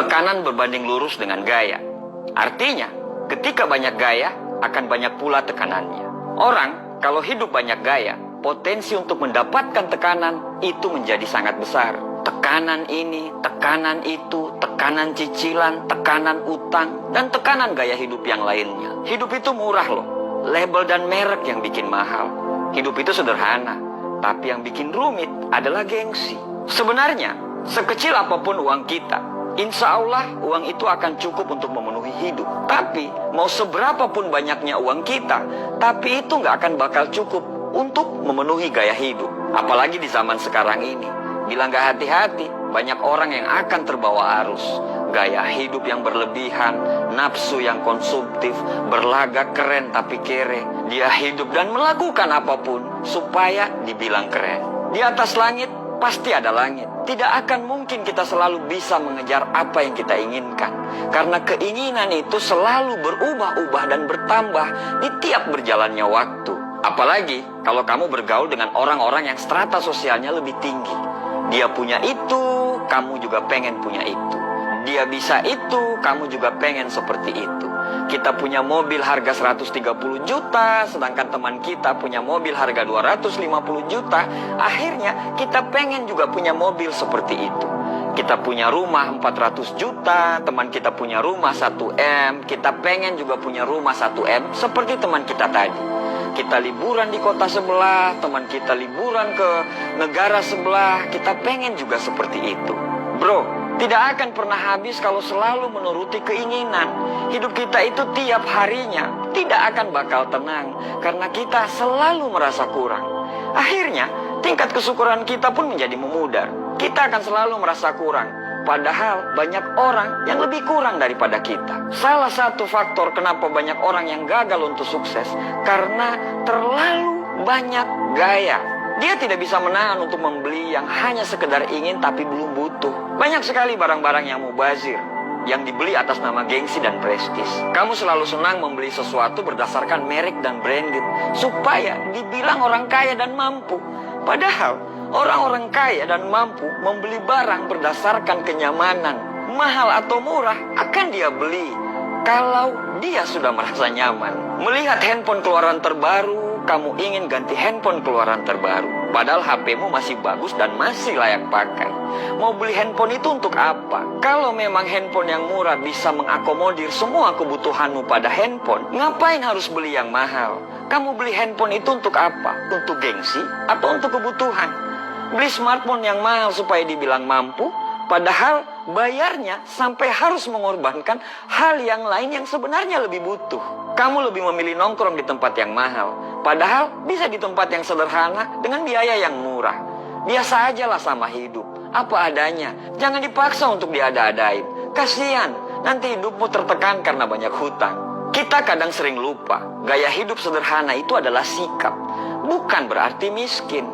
Tekanan berbanding lurus dengan gaya. Artinya, ketika banyak gaya, akan banyak pula tekanannya. Orang, kalau hidup banyak gaya, potensi untuk mendapatkan tekanan itu menjadi sangat besar. Tekanan ini, tekanan itu, tekanan cicilan, tekanan utang, dan tekanan gaya hidup yang lainnya. Hidup itu murah loh. Label dan merek yang bikin mahal. Hidup itu sederhana, tapi yang bikin rumit adalah gengsi. Sebenarnya, sekecil apapun uang kita, insya Allah uang itu akan cukup untuk memenuhi hidup. Tapi mau seberapapun banyaknya uang kita, tapi itu nggak akan bakal cukup untuk memenuhi gaya hidup. Apalagi di zaman sekarang ini. Bila nggak hati-hati, banyak orang yang akan terbawa arus. Gaya hidup yang berlebihan, nafsu yang konsumtif, berlagak keren tapi kere. Dia hidup dan melakukan apapun supaya dibilang keren. Di atas langit pasti ada langit. Tidak akan mungkin kita selalu bisa mengejar apa yang kita inginkan. Karena keinginan itu selalu berubah-ubah dan bertambah di tiap berjalannya waktu. Apalagi kalau kamu bergaul dengan orang-orang yang strata sosialnya lebih tinggi. Dia punya itu, kamu juga pengen punya itu. Dia bisa itu, kamu juga pengen seperti itu. Kita punya mobil harga 130 juta, sedangkan teman kita punya mobil harga 250 juta. Akhirnya kita pengen juga punya mobil seperti itu. Kita punya rumah 400 juta, teman kita punya rumah 1M. Kita pengen juga punya rumah 1M seperti teman kita tadi. Kita liburan di kota sebelah, teman kita liburan ke negara sebelah. Kita pengen juga seperti itu. Bro, tidak akan pernah habis kalau selalu menuruti keinginan. Hidup kita itu tiap harinya tidak akan bakal tenang karena kita selalu merasa kurang. Akhirnya, tingkat kesyukuran kita pun menjadi memudar. Kita akan selalu merasa kurang. Padahal banyak orang yang lebih kurang daripada kita. Salah satu faktor kenapa banyak orang yang gagal untuk sukses karena terlalu banyak gaya. Dia tidak bisa menahan untuk membeli yang hanya sekedar ingin tapi belum butuh. Banyak sekali barang-barang yang mubazir, yang dibeli atas nama gengsi dan prestis. Kamu selalu senang membeli sesuatu berdasarkan merek dan branded, supaya dibilang orang kaya dan mampu. Padahal orang-orang kaya dan mampu membeli barang berdasarkan kenyamanan. Mahal atau murah akan dia beli kalau dia sudah merasa nyaman. Melihat handphone keluaran terbaru, kamu ingin ganti handphone keluaran terbaru. Padahal HP-mu masih bagus dan masih layak pakai. Mau beli handphone itu untuk apa? Kalau memang handphone yang murah bisa mengakomodir semua kebutuhanmu pada handphone, ngapain harus beli yang mahal? Kamu beli handphone itu untuk apa? Untuk gengsi atau untuk kebutuhan? Beli smartphone yang mahal supaya dibilang mampu, padahal bayarnya sampai harus mengorbankan hal yang lain yang sebenarnya lebih butuh. Kamu lebih memilih nongkrong di tempat yang mahal, padahal bisa di tempat yang sederhana dengan biaya yang murah. Biasa aja lah sama hidup, apa adanya. Jangan dipaksa untuk diada-adain. Kasihan, nanti hidupmu tertekan karena banyak hutang. Kita kadang sering lupa, gaya hidup sederhana itu adalah sikap, bukan berarti miskin.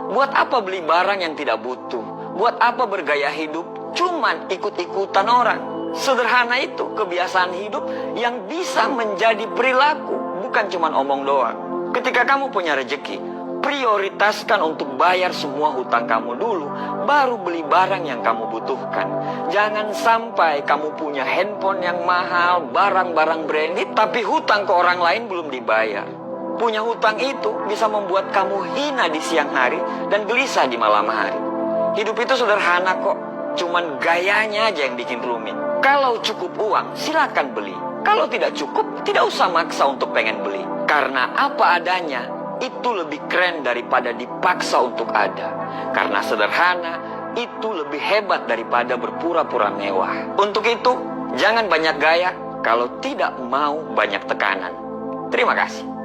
Buat apa beli barang yang tidak butuh? Buat apa bergaya hidup cuman ikut-ikutan orang? Sederhana itu kebiasaan hidup yang bisa menjadi perilaku, bukan cuman omong doang. Ketika kamu punya rezeki, prioritaskan untuk bayar semua hutang kamu dulu, baru beli barang yang kamu butuhkan. Jangan sampai kamu punya handphone yang mahal, barang-barang branded, tapi hutang ke orang lain belum dibayar. Punya hutang itu bisa membuat kamu hina di siang hari dan gelisah di malam hari. Hidup itu sederhana kok, cuman gayanya aja yang bikin rumit. Kalau cukup uang, silakan beli. Kalau tidak cukup, tidak usah maksa untuk pengen beli. Karena apa adanya, itu lebih keren daripada dipaksa untuk ada. Karena sederhana, itu lebih hebat daripada berpura-pura mewah. Untuk itu, jangan banyak gaya kalau tidak mau banyak tekanan. Terima kasih.